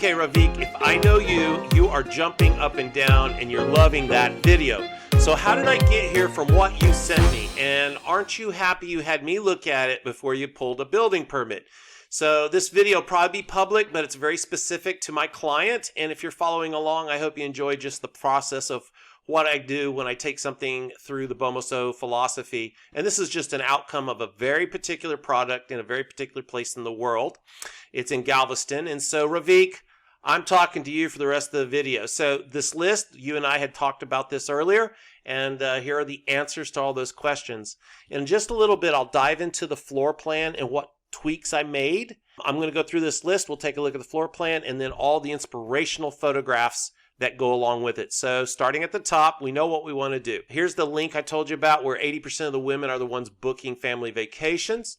Okay, Ravik, if I know you, you are jumping up and down and you're loving that video. So how did I get here from what you sent me? And aren't you happy you had me look at it before you pulled a building permit? So this video will probably be public, but it's very specific to my client. And if you're following along, I hope you enjoy just the process of what I do when I take something through the BoMoSo philosophy. And this is just an outcome of a very particular product in a very particular place in the world. It's in Galveston. And so, Ravik, I'm talking to you for the rest of the video. So this list, you and I had talked about this earlier, and here are the answers to all those questions. In just a little bit, I'll dive into the floor plan and what tweaks I made. I'm going to go through this list. We'll take a look at the floor plan and then all the inspirational photographs that go along with it. So starting at the top, we know what we want to do. Here's the link I told you about where 80% of the women are the ones booking family vacations.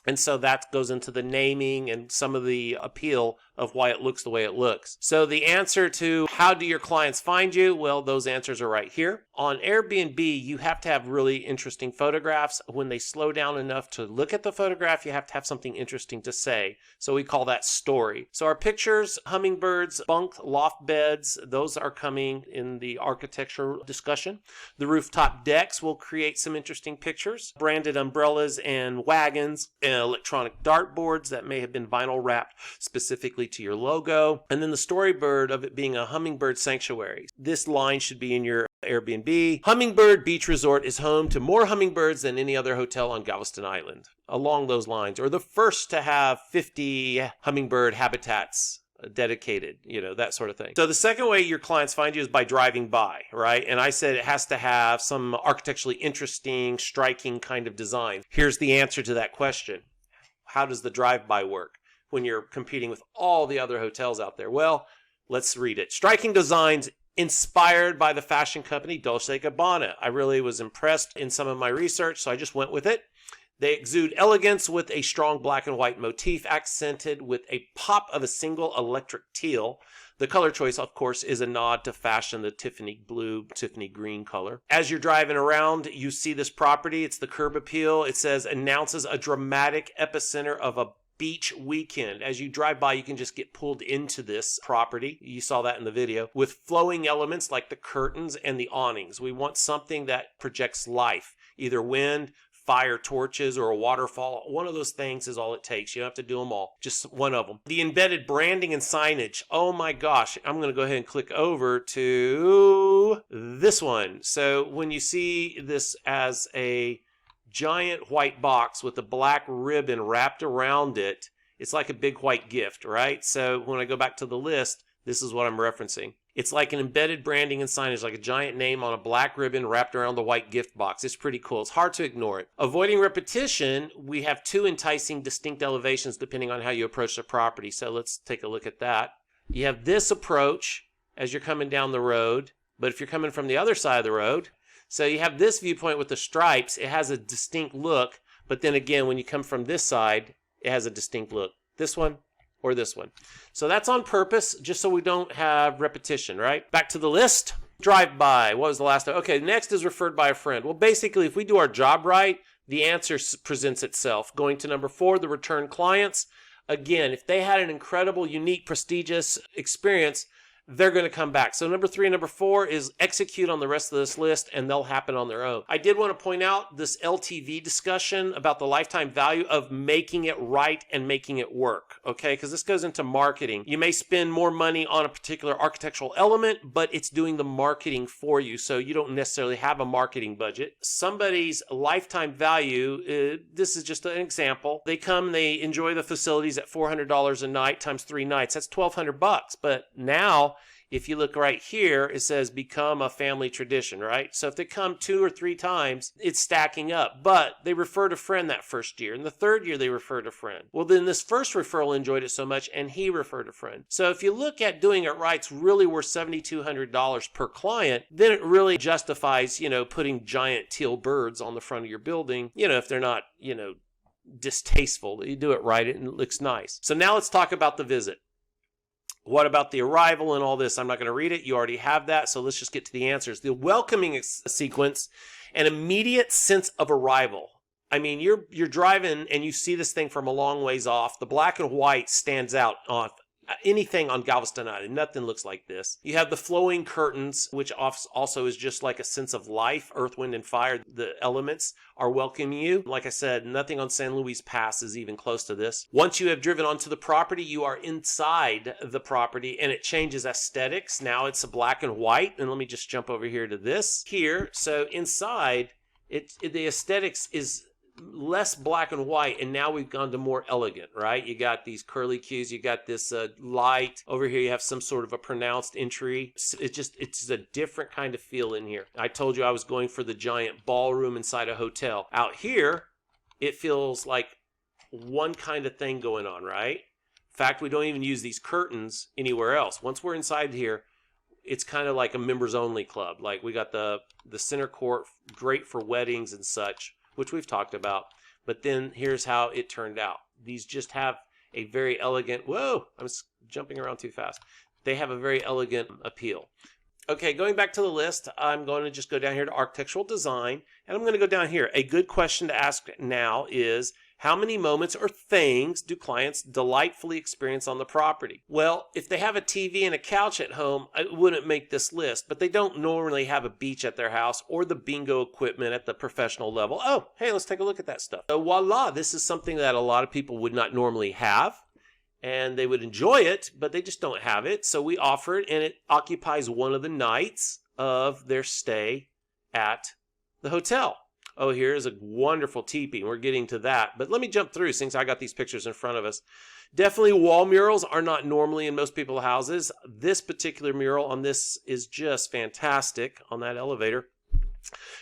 And so that goes into the naming and some of the appeal of why it looks the way it looks. So the answer to how do your clients find you? Well, those answers are right here. On Airbnb, you have to have really interesting photographs. When they slow down enough to look at the photograph, you have to have something interesting to say. So we call that story. So our pictures, hummingbirds, bunk, loft beds, those are coming in the architecture discussion. The rooftop decks will create some interesting pictures. Branded umbrellas and wagons, and electronic dartboards that may have been vinyl wrapped specifically to your logo. And then the storyboard of it being a hummingbird sanctuary. This line should be in your Airbnb. Hummingbird Beach Resort is home to more hummingbirds than any other hotel on Galveston Island. Along those lines. Or the first to have 50 hummingbird habitats dedicated, that sort of thing. So the second way your clients find you is by driving by, right? And I said it has to have some architecturally interesting, striking kind of design. Here's the answer to that question. How does the drive-by work when you're competing with all the other hotels out there? Well, let's read it. Striking designs inspired by the fashion company Dolce & Gabbana. I really was impressed in some of my research, so I just went with it. They exude elegance with a strong black and white motif accented with a pop of a single electric teal. The color choice, of course, is a nod to fashion, the Tiffany blue, Tiffany green color. As you're driving around, you see this property. It's the curb appeal. It says, announces a dramatic epicenter of a beach weekend. As you drive by, you can just get pulled into this property. You saw that in the video. With flowing elements like the curtains and the awnings. We want something that projects life, either wind, fire torches, or a waterfall. One of those things is all it takes. You don't have to do them all. Just one of them. The embedded branding and signage. Oh my gosh. I'm going to go ahead and click over to this one. So when you see this as a giant white box with a black ribbon wrapped around it, it's like a big white gift, right? So when I go back to the list, this is what I'm referencing. It's like an embedded branding and signage, like a giant name on a black ribbon wrapped around the white gift box. It's pretty cool. It's hard to ignore it. Avoiding repetition, we have two enticing distinct elevations depending on how you approach the property. So let's take a look at that. You have this approach as you're coming down the road, but if you're coming from the other side of the road, so you have this viewpoint with the stripes. It has a distinct look, but then again, when you come from this side, it has a distinct look. This one or this one. So that's on purpose, just so we don't have repetition, right? Back to the list. Drive by. What was the last one? Okay, next is referred by a friend. Well, basically, if we do our job right, the answer presents itself. Going to number 4, the return clients. Again, if they had an incredible, unique, prestigious experience, they're going to come back. So number 3 and number 4 is execute on the rest of this list, and they'll happen on their own. I did want to point out this LTV discussion about the lifetime value of making it right and making it work, okay? Because this goes into marketing. You may spend more money on a particular architectural element, but it's doing the marketing for you, so you don't necessarily have a marketing budget. Somebody's lifetime value, this is just an example. They come, they enjoy the facilities at $400 a night times 3 nights. That's $1,200, but now, if you look right here, it says become a family tradition, right? So if they come 2 or 3 times, it's stacking up. But they referred a friend that first year. And the third year, they referred a friend. Well, then this first referral enjoyed it so much, and he referred a friend. So if you look at doing it right, it's really worth $7,200 per client. Then it really justifies, putting giant teal birds on the front of your building, if they're not, distasteful. You do it right, and it looks nice. So now let's talk about the visit. What about the arrival and all this? I'm not going to read it. You already have that. So let's just get to the answers. The welcoming sequence, an immediate sense of arrival. I mean, you're driving and you see this thing from a long ways off. The black and white stands out off anything on Galveston Island. Nothing looks like this. You have the flowing curtains, which also is just like a sense of life. Earth, wind, and fire, the elements are welcoming you. Like I said, nothing on San Luis Pass is even close to this. Once you have driven onto the property, you are inside the property, and it changes aesthetics. Now it's a black and white. And let me just jump over here to this here. So inside, the aesthetics is less black and white, and now we've gone to more elegant, right? You got these curly cues, you got this light over here, you have some sort of a pronounced entry. It's a different kind of feel in here. I told you I was going for the giant ballroom inside a hotel. Out here, it feels like one kind of thing going on, right? In fact, we don't even use these curtains anywhere else. Once we're inside here, it's kind of like a members only club. Like we got the center court, great for weddings and such, which we've talked about. But then here's how it turned out. These just have a very elegant, whoa, I'm jumping around too fast. They have a very elegant appeal. Okay, going back to the list, I'm going to just go down here to architectural design, and I'm going to go down here. A good question to ask now is, how many moments or things do clients delightfully experience on the property? Well, if they have a TV and a couch at home, I wouldn't make this list, but they don't normally have a beach at their house or the bingo equipment at the professional level. Oh, hey, let's take a look at that stuff. So voila, this is something that a lot of people would not normally have, and they would enjoy it, but they just don't have it. So we offer it, and it occupies one of the nights of their stay at the hotel. Oh, here's a wonderful teepee. We're getting to that. But let me jump through since I got these pictures in front of us. Definitely wall murals are not normally in most people's houses. This particular mural on this is just fantastic on that elevator.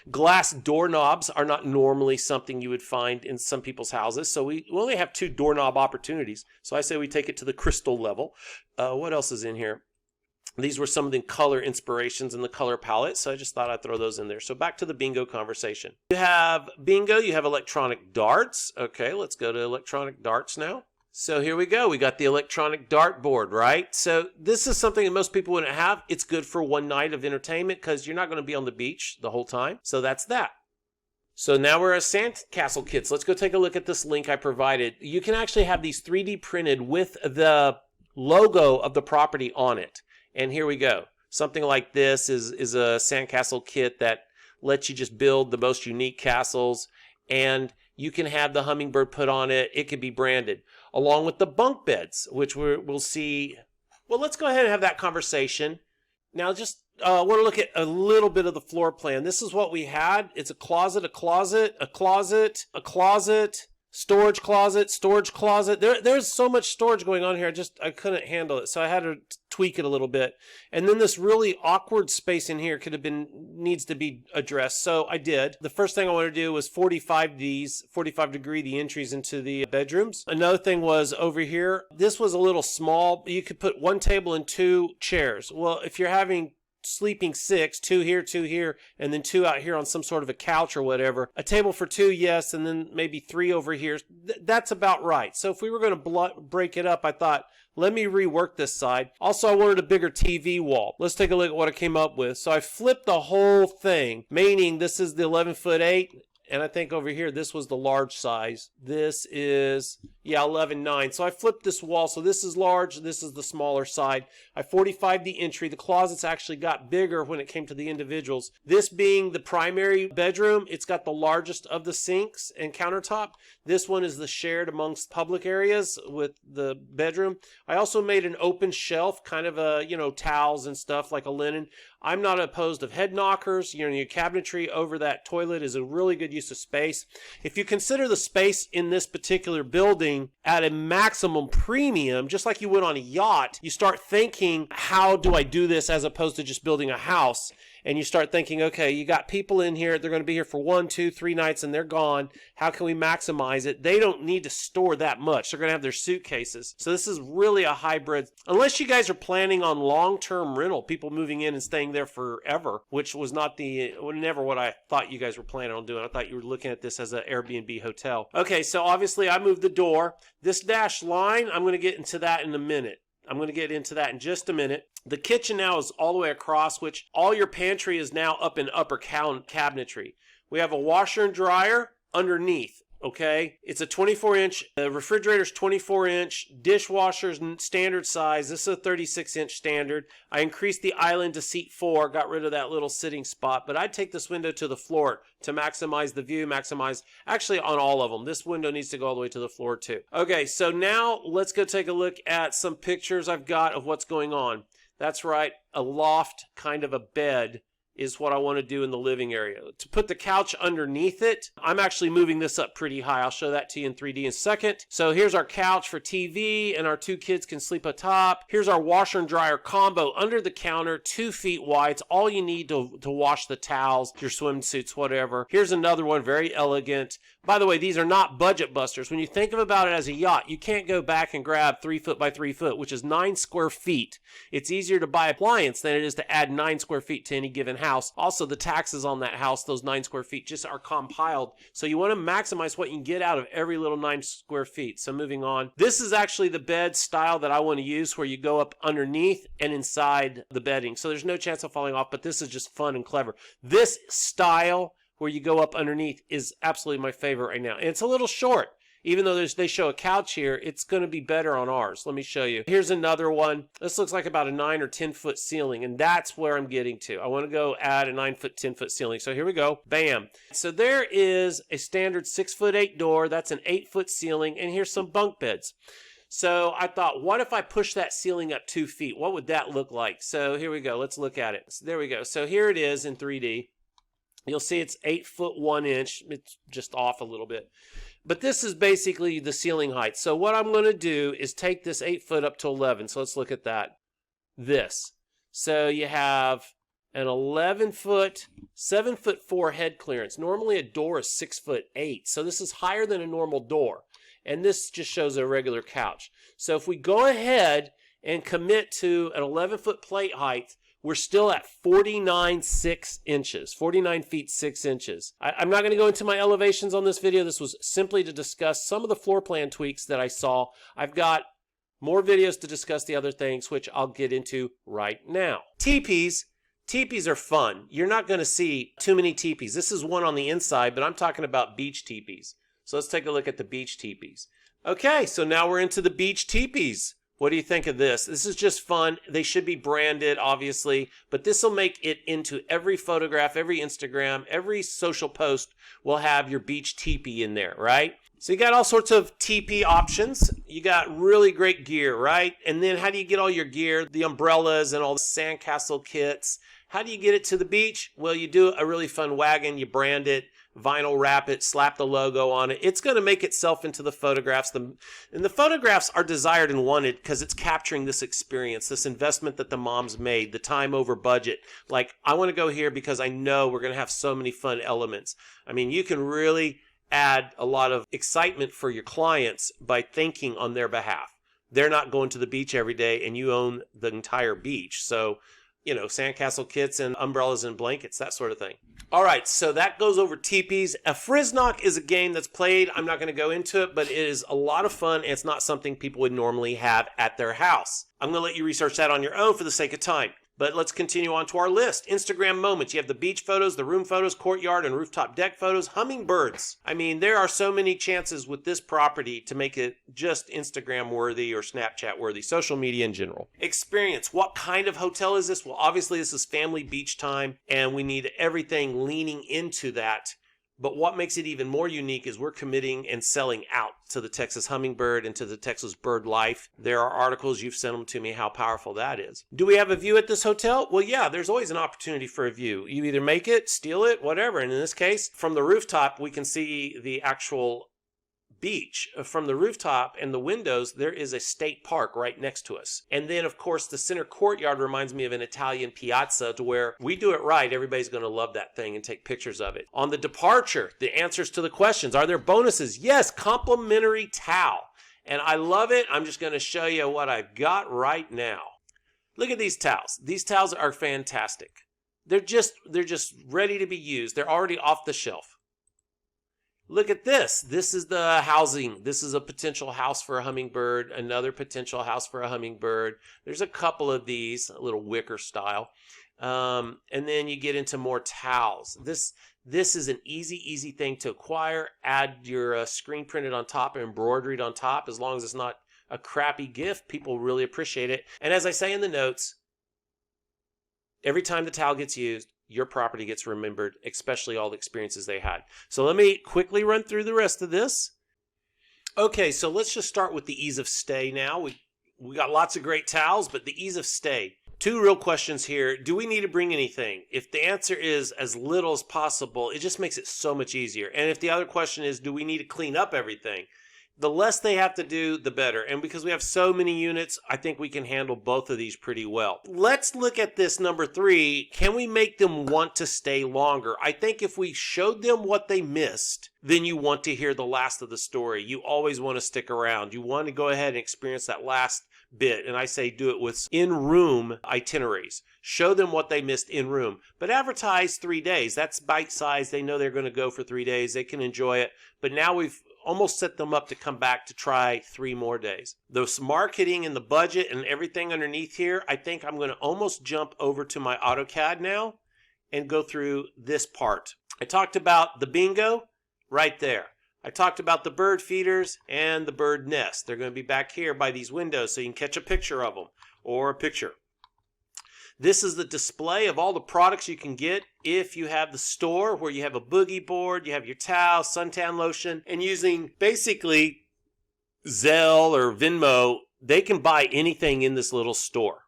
Glass doorknobs are not normally something you would find in some people's houses. So we only have 2 doorknob opportunities. So I say we take it to the crystal level. What else is in here? These were some of the color inspirations in the color palette, so I just thought I'd throw those in there. So back to the bingo conversation. You have bingo, you have electronic darts. Okay, let's go to electronic darts now. So here we go. We got the electronic dart board, right? So this is something that most people wouldn't have. It's good for one night of entertainment because you're not going to be on the beach the whole time. So that's that. So now we're at sandcastle kits. Let's go take a look at this link I provided. You can actually have these 3D printed with the logo of the property on it. And here we go. Something like this is a sandcastle kit that lets you just build the most unique castles, and you can have the Hummingbird put on it. It can be branded, along with the bunk beds, which we'll see. Well, let's go ahead and have that conversation. Now, just want to look at a little bit of the floor plan. This is what we had. It's a closet, a closet, a closet, a closet, storage closet, storage closet. There's so much storage going on here. I couldn't handle it. So I had to tweak it a little bit. And then this really awkward space in here needs to be addressed. So I did. The first thing I wanted to do was 45 degree the entries into the bedrooms. Another thing was over here. This was a little small. You could put 1 table and 2 chairs. Well, if you're having sleeping 6, 2 here, and then 2 out here on some sort of a couch or whatever. A table for 2, yes, and then maybe 3 over here. That's about right. So if we were going to break it up, I thought, let me rework this side. Also, I wanted a bigger TV wall. Let's take a look at what I came up with. So I flipped the whole thing, meaning this is the 11'8", and I think over here, this was the large size. This is, 11'9". So I flipped this wall. So this is large. This is the smaller side. I 45'd the entry. The closets actually got bigger when it came to the individuals. This being the primary bedroom, it's got the largest of the sinks and countertop. This one is the shared amongst public areas with the bedroom. I also made an open shelf, kind of a, towels and stuff like a linen. I'm not opposed of head knockers. Your cabinetry over that toilet is a really good use of space. If you consider the space in this particular building at a maximum premium, just like you would on a yacht, you start thinking, how do I do this as opposed to just building a house? And you start thinking, okay, you got people in here, they're going to be here for 1, 2, 3 nights and they're gone. How can we maximize it? They don't need to store that much. They're going to have their suitcases. So this is really a hybrid. Unless you guys are planning on long-term rental, people moving in and staying there forever, which was never what I thought you guys were planning on doing. I thought you were looking at this as an Airbnb hotel. Okay, so obviously I moved the door. This dashed line, I'm going to get into that in a minute. I'm going to get into that in just a minute. The kitchen now is all the way across, which all your pantry is now up in upper cabinetry. We have a washer and dryer underneath. okay? It's a 24-inch, the refrigerator's 24-inch, dishwasher's standard size. This is a 36-inch standard. I increased the island to seat 4, got rid of that little sitting spot, but I'd take this window to the floor to maximize the view, actually on all of them. This window needs to go all the way to the floor too. Okay, so now let's go take a look at some pictures I've got of what's going on. That's right, a loft, kind of a bed, is what I want to do in the living area. To put the couch underneath it, I'm actually moving this up pretty high. I'll show that to you in 3D in a second. So here's our couch for TV, and our 2 kids can sleep atop. Here's our washer and dryer combo under the counter, 2 feet wide. It's all you need to wash the towels, your swimsuits, whatever. Here's another one, very elegant. By the way, these are not budget busters. When you think about it as a yacht, you can't go back and grab 3 foot by 3 foot, which is 9 square feet. It's easier to buy appliance than it is to add 9 square feet to any given house. Also, the taxes on that house, those 9 square feet, just are compiled. So you want to maximize what you can get out of every little 9 square feet. So moving on. This is actually the bed style that I want to use, where you go up underneath and inside the bedding. So there's no chance of falling off, but this is just fun and clever. This style where you go up underneath is absolutely my favorite right now. And it's a little short. Even though they show a couch here, it's going to be better on ours. Let me show you. Here's another one. This looks like about a 9 or 10 foot ceiling, and that's where I'm getting to. I want to go add a 9 foot, 10 foot ceiling. So here we go. Bam. So there is a standard 6'8" door. That's an 8 foot ceiling, and here's some bunk beds. So I thought, what if I push that ceiling up 2 feet? What would that look like? So here we go. Let's look at it. So there we go. So here it is in 3D. You'll see it's 8 foot 1 inch. It's just off a little bit. But this is basically the ceiling height. So what I'm going to do is take this 8 foot up to 11. So let's look at that. This. So you have an 11 foot, 7'4" head clearance. Normally a door is 6'8". So this is higher than a normal door. And this just shows a regular couch. So if we go ahead and commit to an 11 foot plate height, we're still at 49 feet 6 inches. I'm not going to go into my elevations on this video. This was simply to discuss some of the floor plan tweaks that I saw. I've got more videos to discuss the other things, which I'll get into right now. Teepees. Teepees are fun. You're not going to see too many teepees. This is one on the inside, but I'm talking about beach teepees. So let's take a look at the beach teepees. Okay, so now we're into the beach teepees. What do you think of this? This is just fun. They should be branded, obviously, but this will make it into every photograph, every Instagram, every social post will have your beach teepee in there, right? So you got all sorts of teepee options. You got really great gear, right? And then how do you get all your gear? The umbrellas and all the sandcastle kits. How do you get it to the beach? Well, you do a really fun wagon. You brand it, vinyl wrap it, slap the logo on it. It's going to make itself into the photographs. And the photographs are desired and wanted because it's capturing this experience, this investment that the moms made, the time over budget. Like, I want to go here because I know we're going to have so many fun elements. I mean, you can really add a lot of excitement for your clients by thinking on their behalf. They're not going to the beach every day and you own the entire beach. So, you know, sandcastle kits and umbrellas and blankets, that sort of thing. All right, so that goes over teepees. A Friznok is a game that's played. I'm not going to go into it, but it is a lot of fun. And it's not something people would normally have at their house. I'm going to let you research that on your own for the sake of time. But let's continue on to our list. Instagram moments. You have the beach photos, the room photos, courtyard and rooftop deck photos, hummingbirds. I mean, there are so many chances with this property to make it just Instagram worthy or Snapchat worthy, social media in general. Experience. What kind of hotel is this? Well, obviously this is family beach time and we need everything leaning into that. But what makes it even more unique is we're committing and selling out to the Texas Hummingbird and to the Texas Bird Life. There are articles, you've sent them to me, how powerful that is. Do we have a view at this hotel? Well, yeah, there's always an opportunity for a view. You either make it, steal it, whatever. And in this case, from the rooftop, we can see the actual beach. From the rooftop and the windows, there is a state park right next to us. And then, of course, the center courtyard reminds me of an Italian piazza to where we do it right. Everybody's going to love that thing and take pictures of it. On the departure, the answers to the questions. Are there bonuses? Yes, complimentary towel. And I love it. I'm just going to show you what I've got right now. Look at these towels. These towels are fantastic. They're just ready to be used. They're already off the shelf. Look at this. This is the housing. This is a potential house for a hummingbird, another potential house for a hummingbird. There's a couple of these, a little wicker style. And then you get into more towels. This is an easy thing to acquire. Add your screen printed on top and embroidered on top. As long as it's not a crappy gift, people really appreciate it. And as I say in the notes, every time the towel gets used, your property gets remembered, especially all the experiences they had. So let me quickly run through the rest of this. Okay, so let's just start with the ease of stay now. We got lots of great towels, but the ease of stay. Two real questions here. Do we need to bring anything? If the answer is as little as possible, it just makes it so much easier. And if the other question is, do we need to clean up everything? The less they have to do, the better. And because we have so many units, I think we can handle both of these pretty well. Let's look at this number 3. Can we make them want to stay longer? I think if we showed them what they missed, then you want to hear the last of the story. You always want to stick around. You want to go ahead and experience that last bit. And I say do it with in-room itineraries. Show them what they missed in-room. But advertise 3 days. That's bite-sized. They know they're going to go for 3 days. They can enjoy it. But now we've almost set them up to come back to try 3 more days. Those marketing and the budget and everything underneath here, I think I'm going to almost jump over to my AutoCAD now and go through this part. I talked about the bingo right there. I talked about the bird feeders and the bird nest. They're going to be back here by these windows so you can catch a picture of them or a picture. This is the display of all the products you can get if you have the store where you have a boogie board, you have your towel, suntan lotion, and using basically Zelle or Venmo, they can buy anything in this little store.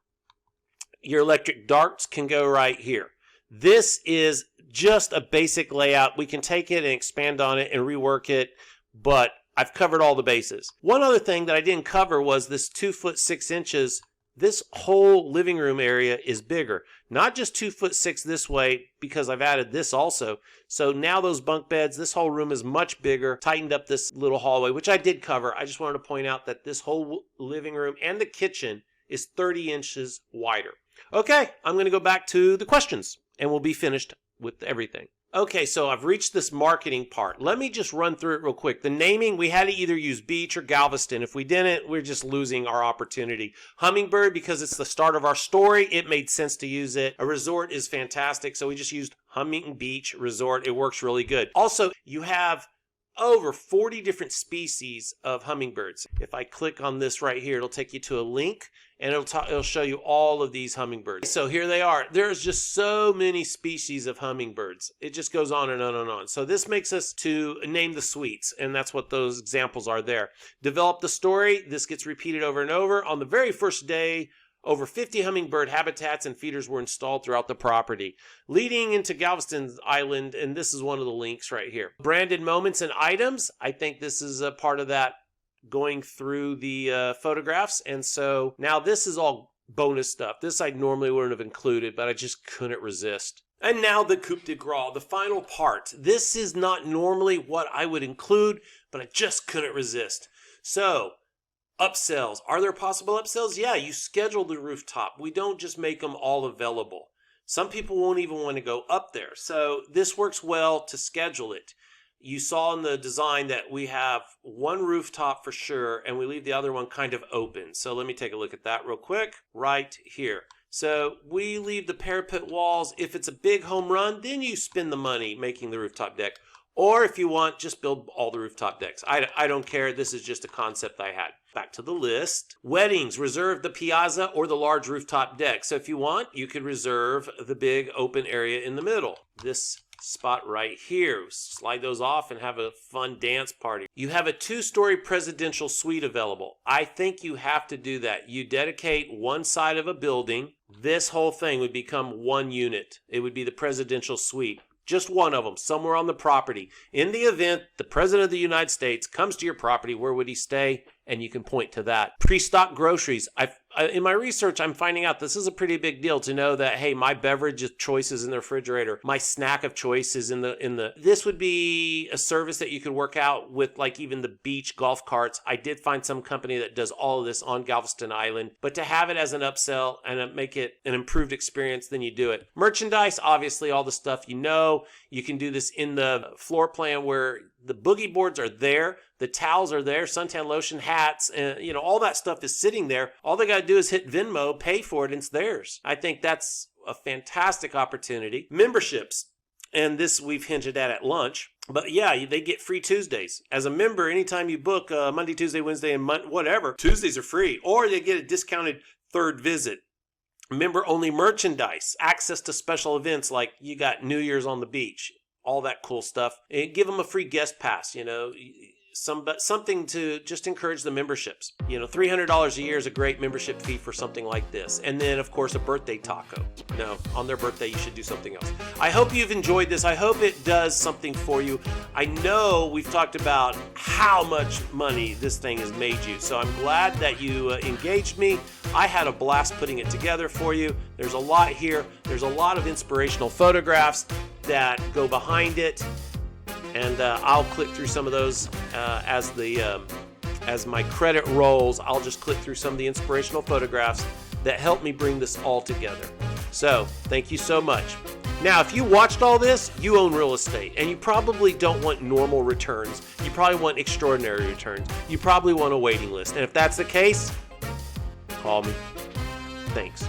Your electric darts can go right here. This is just a basic layout. We can take it and expand on it and rework it, but I've covered all the bases. One other thing that I didn't cover was this 2 foot 6 inches. This whole living room area is bigger. Not just 2 foot 6 this way, because I've added this also. So now those bunk beds, this whole room is much bigger. Tightened up this little hallway, which I did cover. I just wanted to point out that this whole living room and the kitchen is 30 inches wider. Okay, I'm going to go back to the questions and we'll be finished with everything. Okay, so I've reached this marketing part. Let me just run through it real quick. The naming, we had to either use Beach or Galveston. If we didn't, we're just losing our opportunity. Hummingbird, because it's the start of our story, it made sense to use it. A resort is fantastic, so we just used Hummingbird Beach Resort. It works really good. Also, you have over 40 different species of hummingbirds. If I click on this right here, it'll take you to a link and it'll show you all of these hummingbirds. So here they are. There's just so many species of hummingbirds. It just goes on and on and on. So this makes us to name the suites, and that's what those examples are there. Develop the story. This gets repeated over and over. On the very first day, over 50 hummingbird habitats and feeders were installed throughout the property, leading into Galveston Island, and this is one of the links right here. Branded moments and items. I think this is a part of that going through the photographs, and so now this is all bonus stuff. This I normally wouldn't have included, but I just couldn't resist. And now the coup de grace, the final part. This is not normally what I would include, but I just couldn't resist. So, upsells. Are there possible upsells? Yeah, you schedule the rooftop. We don't just make them all available. Some people won't even want to go up there. So this works well to schedule it. You saw in the design that we have one rooftop for sure, and we leave the other one kind of open. So let me take a look at that real quick right here. So we leave the parapet walls. If it's a big home run, then you spend the money making the rooftop deck. Or if you want, just build all the rooftop decks. I don't care. This is just a concept I had. Back to the list. Weddings, reserve the piazza or the large rooftop deck. So if you want, you could reserve the big open area in the middle. This spot right here. Slide those off and have a fun dance party. You have a 2-story presidential suite available. I think you have to do that. You dedicate one side of a building. This whole thing would become one unit. It would be the presidential suite. Just one of them, somewhere on the property. In the event the President of the United States comes to your property, where would he stay? And you can point to that. Pre-stock groceries. In my research, I'm finding out this is a pretty big deal to know that, hey, my beverage of choice is in the refrigerator. My snack of choice is in the. This would be a service that you could work out with, like even the beach golf carts. I did find some company that does all of this on Galveston Island, but to have it as an upsell and make it an improved experience, then you do it. Merchandise, obviously all the stuff you know. You can do this in the floor plan where the boogie boards are there, the towels are there, suntan lotion, hats, and all that stuff is sitting there. All they got to do is hit Venmo, pay for it, and it's theirs. I think that's a fantastic opportunity. Memberships. And this we've hinted at lunch. But yeah, they get free Tuesdays. As a member, anytime you book Monday, Tuesday, Wednesday, and whatever, Tuesdays are free. Or they get a discounted third visit. Member-only merchandise, access to special events like you got New Year's on the beach, all that cool stuff. And give them a free guest pass, something to just encourage the memberships. $300 a year is a great membership fee for something like this. And then, of course, a birthday taco. No, on their birthday, you should do something else. I hope you've enjoyed this. I hope it does something for you. I know we've talked about how much money this thing has made you. So I'm glad that you engaged me. I had a blast putting it together for you. There's a lot here. There's a lot of inspirational photographs that go behind it. And I'll click through some of those as my credit rolls. I'll just click through some of the inspirational photographs that helped me bring this all together. So thank you so much. Now, if you watched all this, you own real estate, and you probably don't want normal returns. You probably want extraordinary returns. You probably want a waiting list. And if that's the case, call me. Thanks.